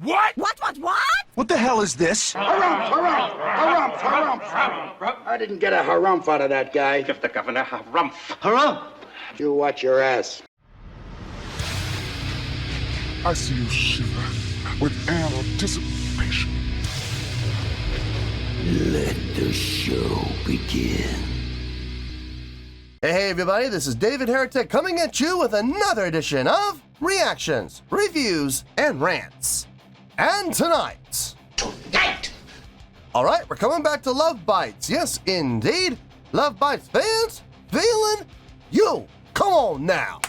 What? What? What the hell is this? Harumph. I didn't get a harumph out of that guy. Give the governor harumph. Harumph! You watch your ass. I see you shiver with anticipation. Let the show begin. Hey everybody, this is David Heretic coming at you with another edition of Reactions, Reviews, and Rants. And tonight... Alright, we're coming back to Love Bites. Yes, indeed. Love Bites fans, feeling you. Come on now.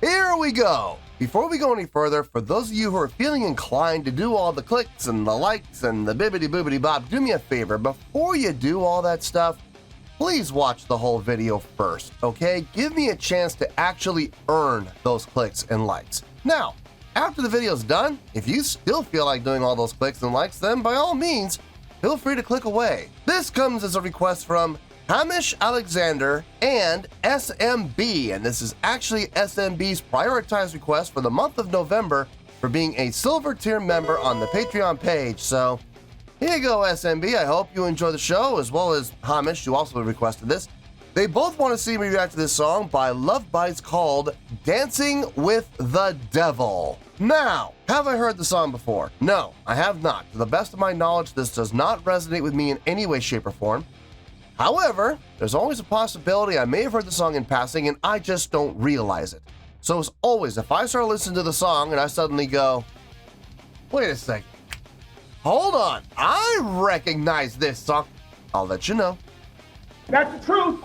Here we go. Before we go any further, for those of you who are feeling inclined to do all the clicks and the likes and the bibbity-boobity-bop, do me a favor. Before you do all that stuff, please watch the whole video first, okay? Give me a chance to actually earn those clicks and likes. Now, after the video's done, if you still feel like doing all those clicks and likes, then by all means, feel free to click away. This comes as a request from Hamish Alexander and SMB, and this is actually SMB's prioritized request for the month of November for being a silver tier member on the Patreon page. So here you go, SMB. I hope you enjoy the show, as well as Hamish, who also requested this. They both want to see me react to this song by Love Bites called Dancing with the Devil. Now, have I heard the song before? No, I have not. To the best of my knowledge, this does not resonate with me in any way, shape, or form. However, there's always a possibility I may have heard the song in passing and I just don't realize it. So as always, if I start listening to the song and I suddenly go, wait a second, hold on, I recognize this song, I'll let you know. That's the truth.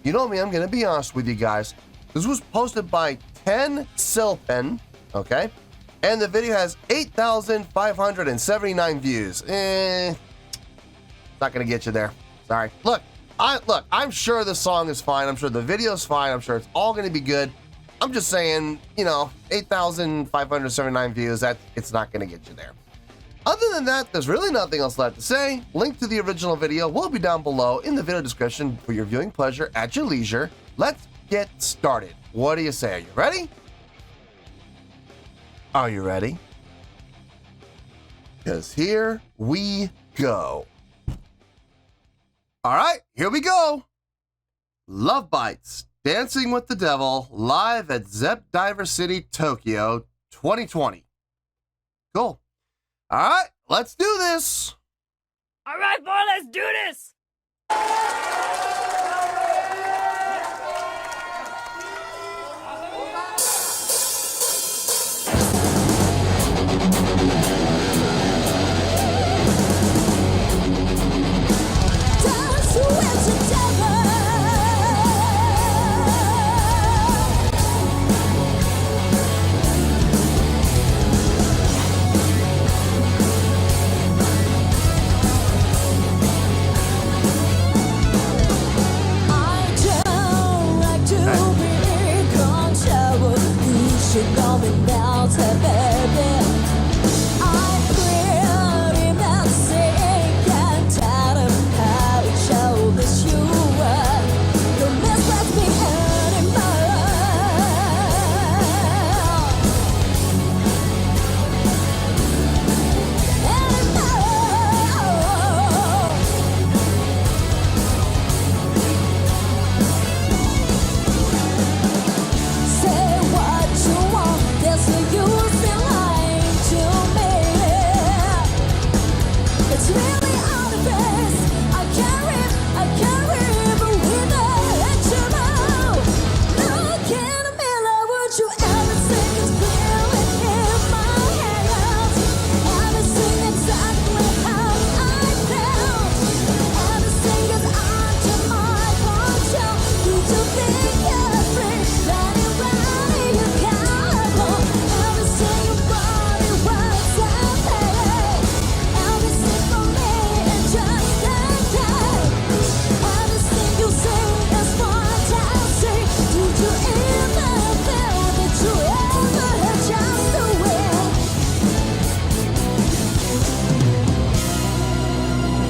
You know me, I'm going to be honest with you guys. This was posted by 10 Silpen, okay? And the video has 8,579 views. Not going to get you there. Sorry. Look, I'm sure the song is fine. I'm sure the video is fine. I'm sure it's all going to be good. I'm just saying, you know, 8,579 views, it's not going to get you there. Other than that, there's really nothing else left to say. Link to the original video will be down below in the video description for your viewing pleasure at your leisure. Let's get started. What do you say? Are you ready? Are you ready? Because here we go. All right, here we go. Love Bites, Dancing with the Devil, live at Zepp Diver City, Tokyo, 2020. Cool. All right, let's do this. All right, boy, let's do this. Dance with the devil.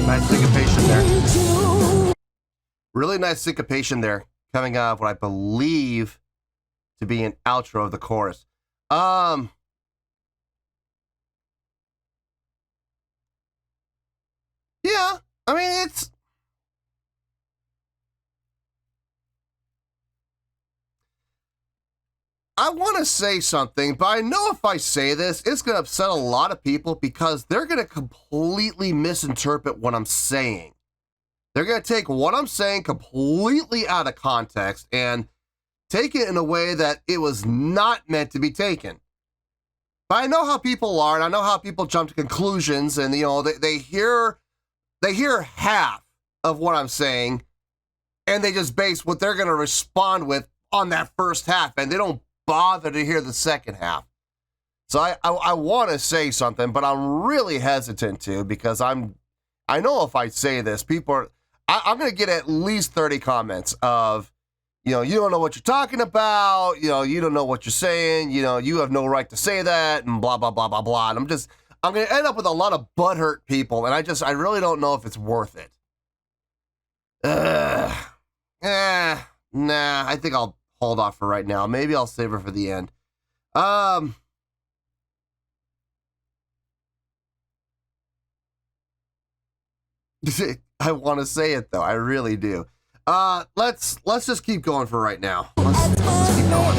Nice syncopation there. Really nice syncopation there, coming out of what I believe to be an outro of the chorus. I mean, it's... I want to say something, but I know if I say this, it's going to upset a lot of people because they're going to completely misinterpret what I'm saying. They're going to take what I'm saying completely out of context and take it in a way that it was not meant to be taken. But I know how people are, and I know how people jump to conclusions, and, you know, they hear half of what I'm saying, and they just base what they're going to respond with on that first half, and they don't bother to hear the second half. So I want to say something, but I'm really hesitant to because I know if I say this, people are, I'm going to get at least 30 comments of, you know, you don't know what you're talking about, you know, you don't know what you're saying, you know, you have no right to say that, and blah, blah, blah, blah, blah. And I'm going to end up with a lot of butthurt people, and I really don't know if it's worth it. Nah, I think I'll hold off for right now. Maybe I'll save her for the end. I want to say it though. I really do. Let's just keep going for right now. Let's just keep going.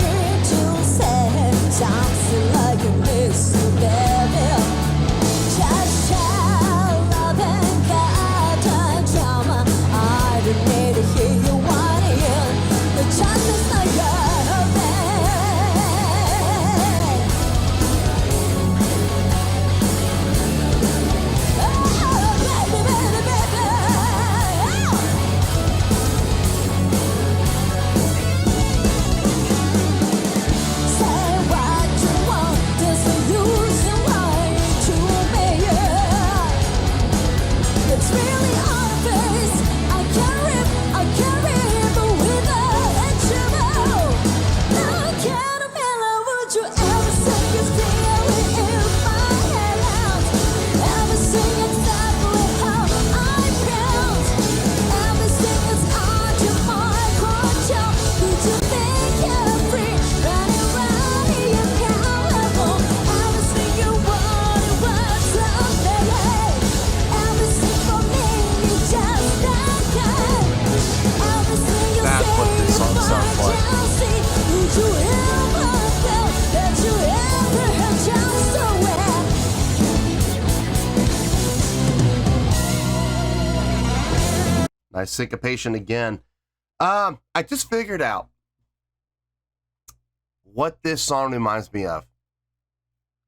Nice syncopation again. I just figured out what this song reminds me of.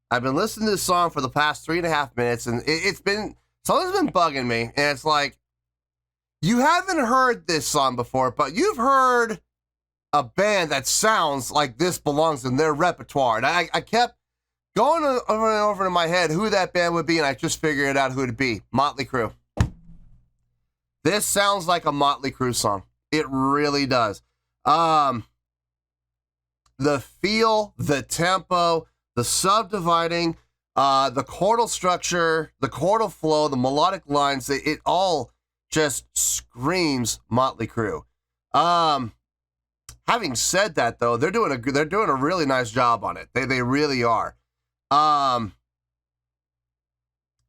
I've been listening to this song for the past 3.5 minutes, and something's been bugging me, and it's like, you haven't heard this song before, but you've heard a band that sounds like this belongs in their repertoire. And I kept going over and over in my head who that band would be, and I just figured out who it'd be. Motley Crue. This sounds like a Motley Crue song. It really does. The feel, the tempo, the subdividing, the chordal structure, the chordal flow, the melodic lines, it all just screams Motley Crue. Having said that, though, they're doing a really nice job on it. They really are.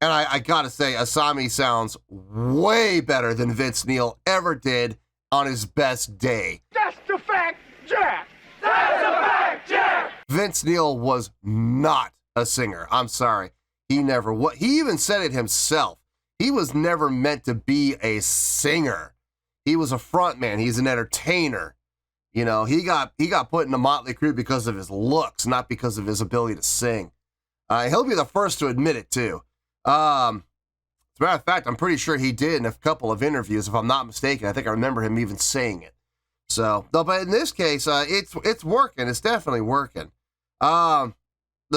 And I gotta say, Asami sounds way better than Vince Neil ever did on his best day. That's the fact, Jack! That's the fact, Jack! Vince Neil was not a singer. I'm sorry. He never was. He even said it himself. He was never meant to be a singer. He was a front man. He's an entertainer. You know, he got put in the Motley Crue because of his looks, not because of his ability to sing. He'll be the first to admit it, too. As a matter of fact, I'm pretty sure he did in a couple of interviews, if I'm not mistaken. I think I remember him even saying it. So, no, but in this case, it's working. It's definitely working. The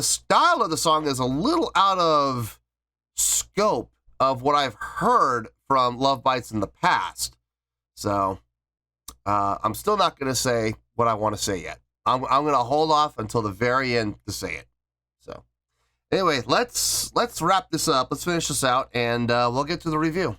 style of the song is a little out of scope of what I've heard from Love Bites in the past. So, I'm still not going to say what I want to say yet. I'm going to hold off until the very end to say it. So, anyway, let's wrap this up. Let's finish this out, and we'll get to the review.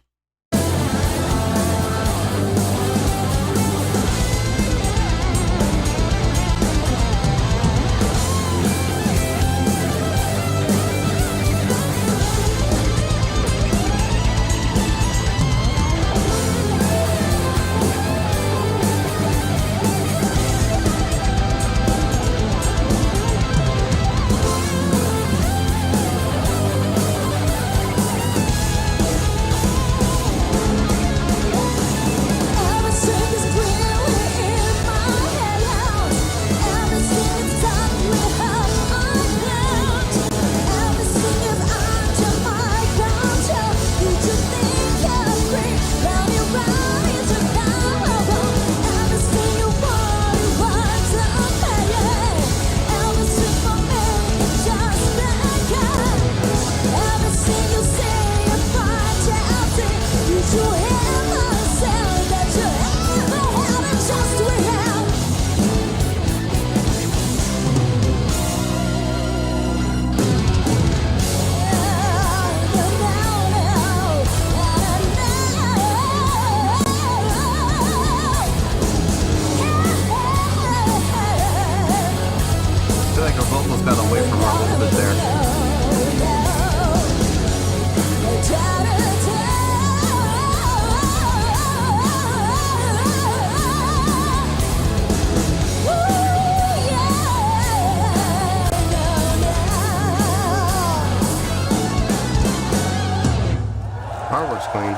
screen.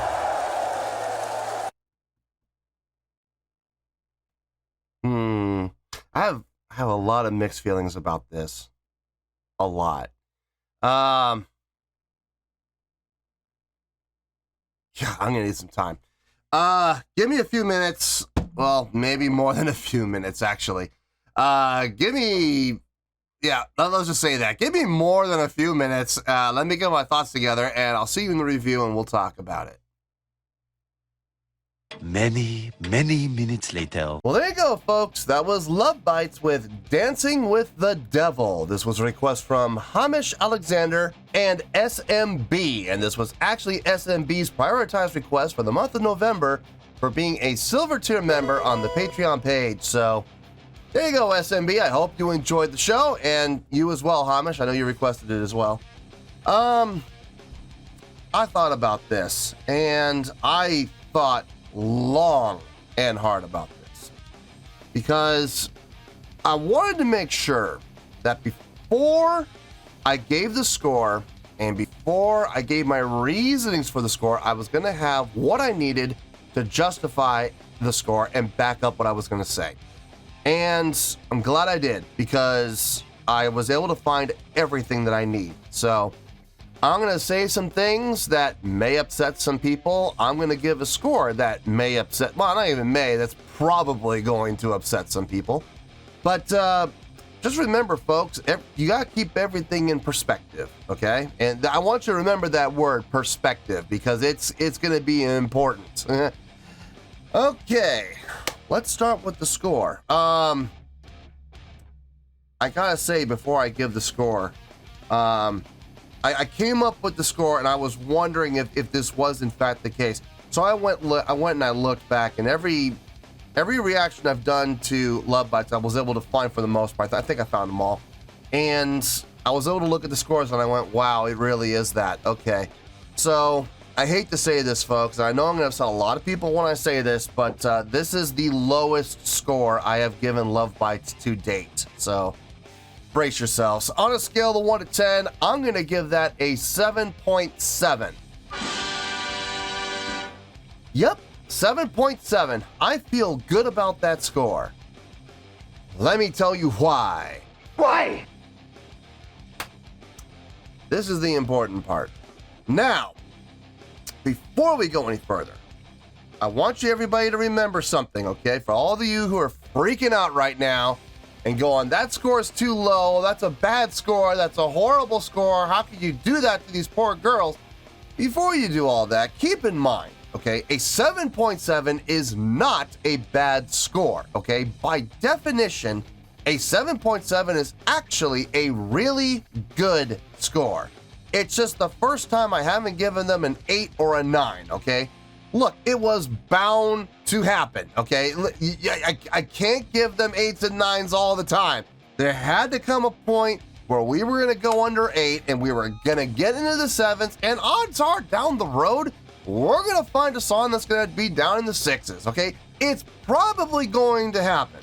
I have a lot of mixed feelings about this. A lot. Yeah, I'm gonna need some time. Give me a few minutes. Well, maybe more than a few minutes, actually. Give me, yeah, let's just say that. Give me more than a few minutes. Let me get my thoughts together, and I'll see you in the review, and we'll talk about it. Many minutes later. Well, there you go, folks. That was Love Bites with Dancing with the Devil. This was a request from Hamish Alexander and SMB, and this was actually SMB's prioritized request for the month of November for being a silver tier member on the Patreon page. So there you go, SMB. I hope you enjoyed the show, and you as well, Hamish. I know you requested it as well. I thought about this, and I thought long and hard about this because I wanted to make sure that before I gave the score and before I gave my reasonings for the score, I was going to have what I needed to justify the score and back up what I was going to say. And I'm glad I did because I was able to find everything that I need. So I'm going to say some things that may upset some people. I'm going to give a score that may upset, well, not even may, that's probably going to upset some people. But just remember, folks, you got to keep everything in perspective, okay? And I want you to remember that word, perspective, because it's going to be important. Okay, let's start with the score. I got to say before I give the score, I came up with the score and I was wondering if this was in fact the case. So I went and I looked back, and every reaction I've done to Love Bites I was able to find for the most part. I think I found them all. And I was able to look at the scores and I went, wow, it really is that. Okay. So I hate to say this, folks. I know I'm going to upset a lot of people when I say this, but this is the lowest score I have given Love Bites to date. So brace yourselves. On a scale of 1 to 10, I'm going to give that a 7.7. Yep, 7.7. I feel good about that score. Let me tell you why. Why? This is the important part. Now, before we go any further, I want you everybody to remember something, okay? For all of you who are freaking out right now and going, that score is too low, that's a bad score, that's a horrible score, how could you do that to these poor girls? Before you do all that, keep in mind, okay, a 7.7 is not a bad score, okay? By definition, a 7.7 is actually a really good score. It's just the first time I haven't given them an 8 or a 9, okay? Look, it was bound to happen, okay? I can't give them 8s and 9s all the time. There had to come a point where we were going to go under 8 and we were going to get into the 7s, and odds are down the road, we're going to find a song that's going to be down in the 6s, okay? It's probably going to happen.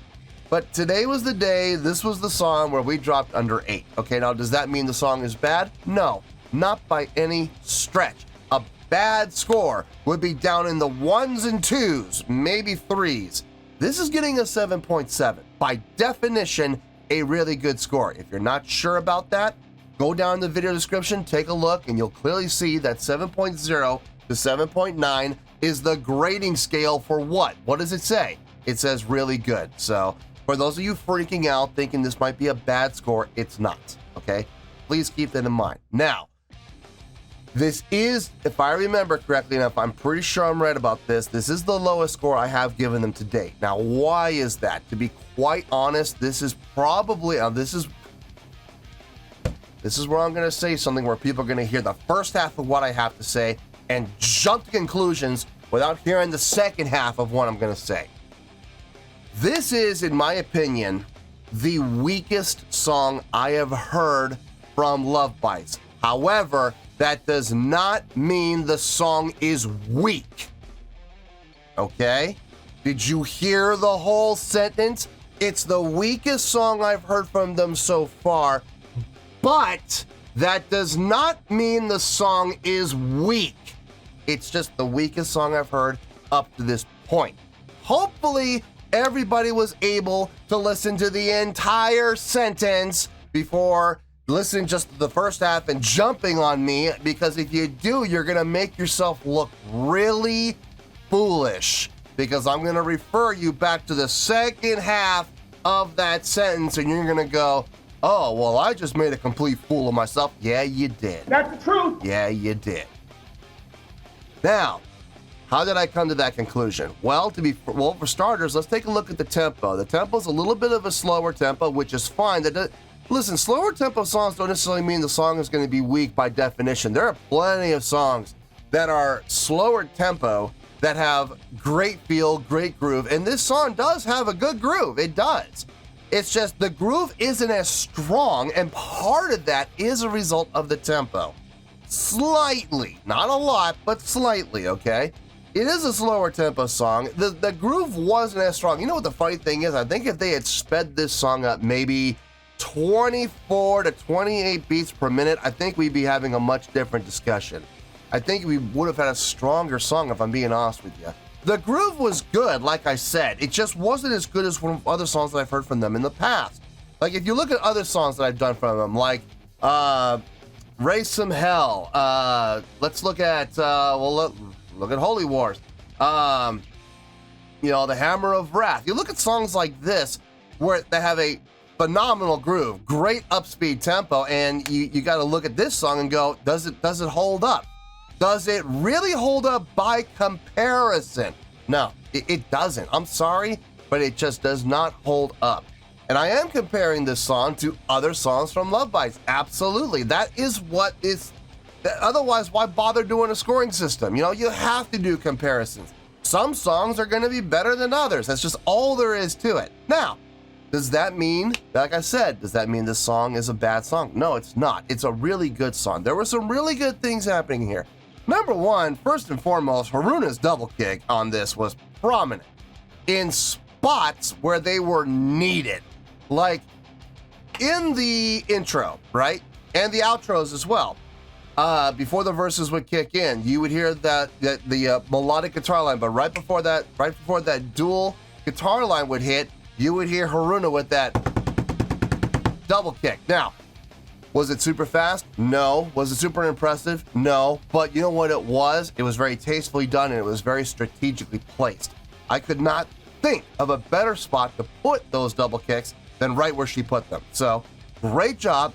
But today was the day, this was the song where we dropped under 8. Okay, now does that mean the song is bad? No, not by any stretch. A bad score would be down in the 1s and 2s, maybe 3s. This is getting a 7.7. By definition, a really good score. If you're not sure about that, go down in the video description, take a look, and you'll clearly see that 7.0 to 7.9 is the grading scale for what? What does it say? It says really good. So for those of you freaking out thinking this might be a bad score, it's not, okay? Please keep that in mind. Now, this is, if I remember correctly enough, I'm pretty sure I'm right about this, this is the lowest score I have given them to date. Now, why is that? To be quite honest, this is probably, this is where I'm going to say something where people are going to hear the first half of what I have to say and jump to conclusions without hearing the second half of what I'm going to say. This is, in my opinion, the weakest song I have heard from Love Bites. However, that does not mean the song is weak. Okay? Did you hear the whole sentence? It's the weakest song I've heard from them so far, but that does not mean the song is weak. It's just the weakest song I've heard up to this point. Hopefully, everybody was able to listen to the entire sentence before listening just to the first half and jumping on me, because if you do, you're gonna make yourself look really foolish, because I'm gonna refer you back to the second half of that sentence and you're gonna go, oh, well, I just made a complete fool of myself. Yeah, you did. That's the truth. Yeah, you did. Now, how did I come to that conclusion? Well, for starters, let's take a look at the tempo. The tempo's a little bit of a slower tempo, which is fine. Listen, slower tempo songs don't necessarily mean the song is going to be weak by definition. There are plenty of songs that are slower tempo that have great feel, great groove, and this song does have a good groove. It does. It's just the groove isn't as strong, and part of that is a result of the tempo. Slightly, not a lot, but slightly, okay? It is a slower tempo song. The groove wasn't as strong. You know what the funny thing is? I think if they had sped this song up maybe 24 to 28 beats per minute, I think we'd be having a much different discussion. I think we would have had a stronger song, if I'm being honest with you. The groove was good, like I said. It just wasn't as good as from other songs that I've heard from them in the past. Like, if you look at other songs that I've done from them, like Raise Some Hell, let's look at, look at Holy Wars, The Hammer of Wrath. You look at songs like this, where they have a phenomenal groove, great upspeed tempo, and you got to look at this song and go, does it hold up? Does it really hold up by comparison? No, it doesn't. I'm sorry, but it just does not hold up. And I am comparing this song to other songs from Love Bites. Absolutely. That is what is... Otherwise, why bother doing a scoring system? You have to do comparisons. Some songs are going to be better than others. That's just all there is to it. Now, does that mean, like I said, does that mean this song is a bad song? No, it's not. It's a really good song. There were some really good things happening here. Number one, first and foremost, Haruna's double kick on this was prominent in spots where they were needed. Like in the intro, right? And the outros as well. Before the verses would kick in, you would hear the melodic guitar line, but right before that dual guitar line would hit, you would hear Haruna with that double kick. Now, was it super fast? No. Was it super impressive? No. But you know what it was? It was very tastefully done, and it was very strategically placed. I could not think of a better spot to put those double kicks than right where she put them. So, great job,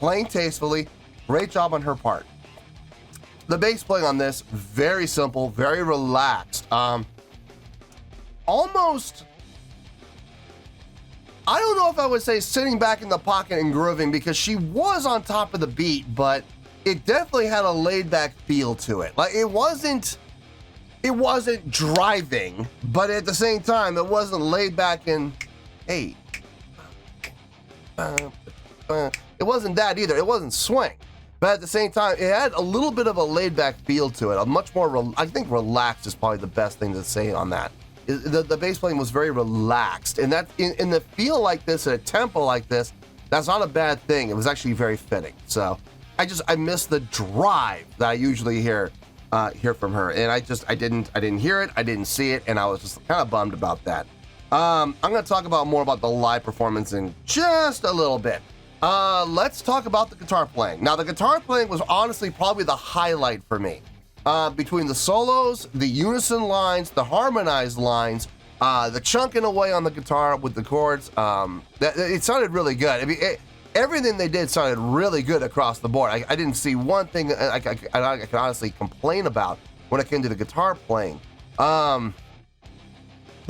playing tastefully, great job on her part. The bass playing on this, very simple, very relaxed. Almost... I don't know if I would say sitting back in the pocket and grooving, because she was on top of the beat, but it definitely had a laid-back feel to it. Like, it wasn't driving, but at the same time, it wasn't laid back and, hey, it wasn't that either. It wasn't swing, but at the same time, it had a little bit of a laid-back feel to it. A much more, I think relaxed is probably the best thing to say on that. The bass playing was very relaxed, and that in the feel like this, at a tempo like this, that's not a bad thing. It was actually very fitting. So I miss the drive that I usually hear from her, and I didn't hear it, I didn't see it, and I was just kind of bummed about that. I'm going to talk about more about the live performance in just a little bit. Let's talk about the guitar playing. Now, the guitar playing was honestly probably the highlight for me. Between the solos, the unison lines, the harmonized lines, the chunking away on the guitar with the chords, it sounded really good. I mean, everything they did sounded really good across the board. I didn't see one thing I can honestly complain about when it came to the guitar playing. There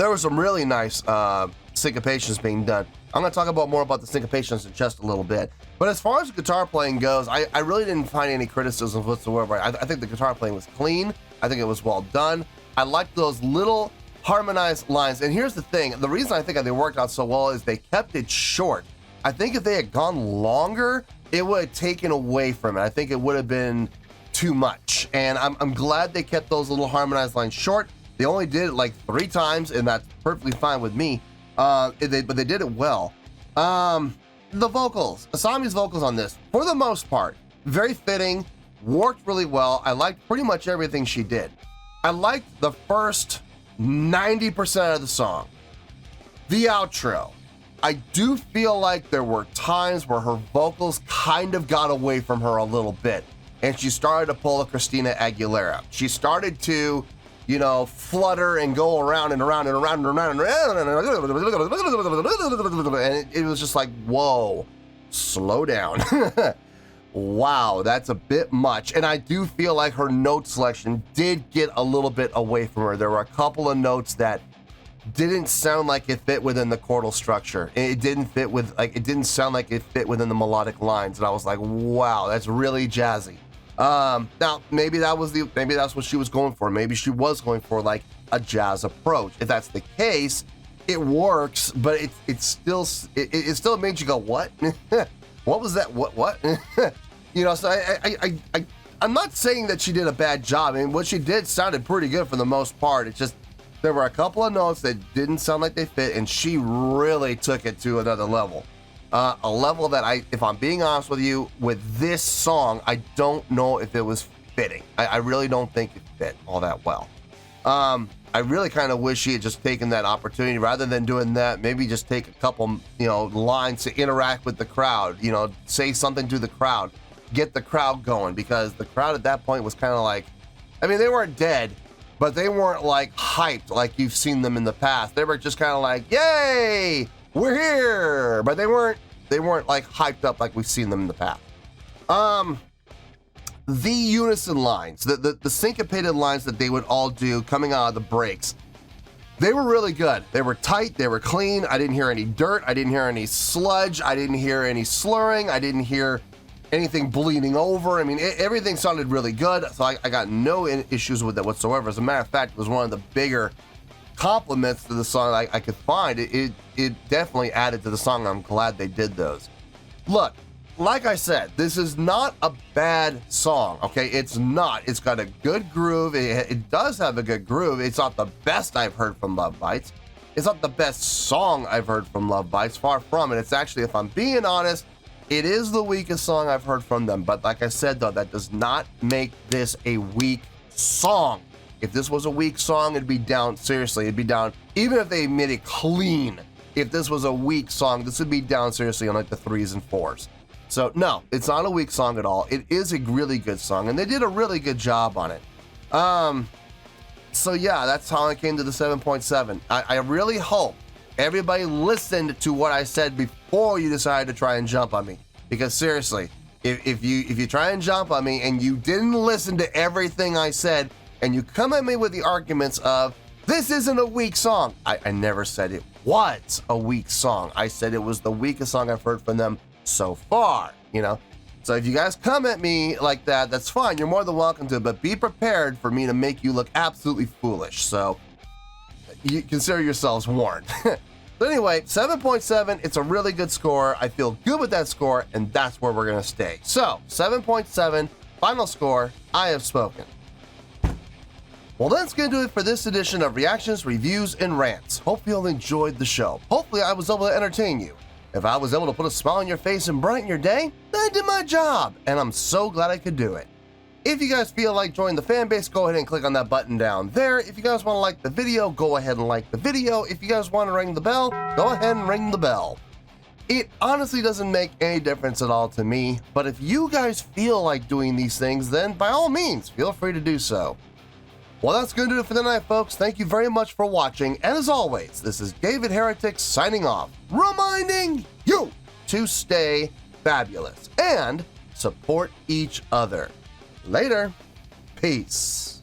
were some really nice syncopations being done. I'm going to talk more about the syncopations in just a little bit. But as far as the guitar playing goes, I really didn't find any criticisms whatsoever. I think the guitar playing was clean. I think it was well done. I liked those little harmonized lines. And here's the thing. The reason I think they worked out so well is they kept it short. I think if they had gone longer, it would have taken away from it. I think it would have been too much. And I'm glad they kept those little harmonized lines short. They only did it like 3 times, and that's perfectly fine with me. But they did it well. The vocals, Asami's vocals on this, for the most part, very fitting, worked really well. I liked pretty much everything she did. I liked the first 90% of the song. The outro. I do feel like there were times where her vocals kind of got away from her a little bit, and she started to pull a Christina Aguilera. She started to, you know, flutter and go around and around and around and around and around, and it was just like, whoa, slow down. Wow, that's a bit much. And I do feel like her note selection did get a little bit away from her. There were a couple of notes that didn't sound like it fit within the chordal structure. It didn't fit with, like, it didn't sound like it fit within the melodic lines. And I was like, wow, that's really jazzy. Now maybe that's what she was going for. Maybe she was going for like a jazz approach. If that's the case, it works, but it still made you go, what? What was that? What? You know, so I'm not saying that she did a bad job. I mean, what she did sounded pretty good for the most part. It's just, there were a couple of notes that didn't sound like they fit, and she really took it to another level. A level that if I'm being honest with you, with this song, I don't know if it was fitting. I really don't think it fit all that well. I really kind of wish she had just taken that opportunity rather than doing that. Maybe just take a couple, you know, lines to interact with the crowd, you know, say something to the crowd, get the crowd going, because the crowd at that point was kind of like, I mean, they weren't dead, but they weren't like hyped like you've seen them in the past. They were just kind of like, yay, we're here, but they weren't like hyped up like we've seen them in the past. The unison lines, the syncopated lines that they would all do coming out of the breaks, they were really good. They were tight, they were clean. I didn't hear any dirt, I didn't hear any sludge, I didn't hear any slurring, I didn't hear anything bleeding over. I mean, everything sounded really good, so I got no issues with it whatsoever. As a matter of fact, it was one of the bigger compliments to the song I could find. It definitely added to the song. I'm glad they did those. Look, like I said, this is not a bad song, okay? It's not. It's got a good groove. It does have a good groove. It's not the best I've heard from Love Bites. It's not the best song I've heard from Love Bites. Far from it. It's actually, if I'm being honest, it is the weakest song I've heard from them. But like I said, though, that does not make this a weak song. If this was a weak song, it'd be down. Seriously, it'd be down. Even if they made it clean, if this was a weak song, this would be down seriously on like the 3s and 4s. So no, it's not a weak song at all. It is a really good song, and they did a really good job on it. So yeah, that's how I came to the 7.7. I really hope everybody listened to what I said before you decided to try and jump on me. Because seriously, if you try and jump on me and you didn't listen to everything I said, and you come at me with the arguments of, this isn't a weak song. I never said it was a weak song. I said it was the weakest song I've heard from them so far, you know? So if you guys come at me like that, that's fine. You're more than welcome to, but be prepared for me to make you look absolutely foolish. So you consider yourselves warned. But anyway, 7.7, it's a really good score. I feel good with that score, and that's where we're gonna stay. So 7.7, final score, I have spoken. Well, that's going to do it for this edition of Reactions, Reviews, and Rants. Hope you all enjoyed the show. Hopefully I was able to entertain you. If I was able to put a smile on your face and brighten your day, then I did my job, and I'm so glad I could do it. If you guys feel like joining the fan base, go ahead and click on that button down there. If you guys want to like the video, go ahead and like the video. If you guys want to ring the bell, go ahead and ring the bell. It honestly doesn't make any difference at all to me, but if you guys feel like doing these things, then by all means, feel free to do so. Well, that's going to do it for tonight, folks. Thank you very much for watching. And as always, this is David Heretic signing off, reminding you to stay fabulous and support each other. Later. Peace.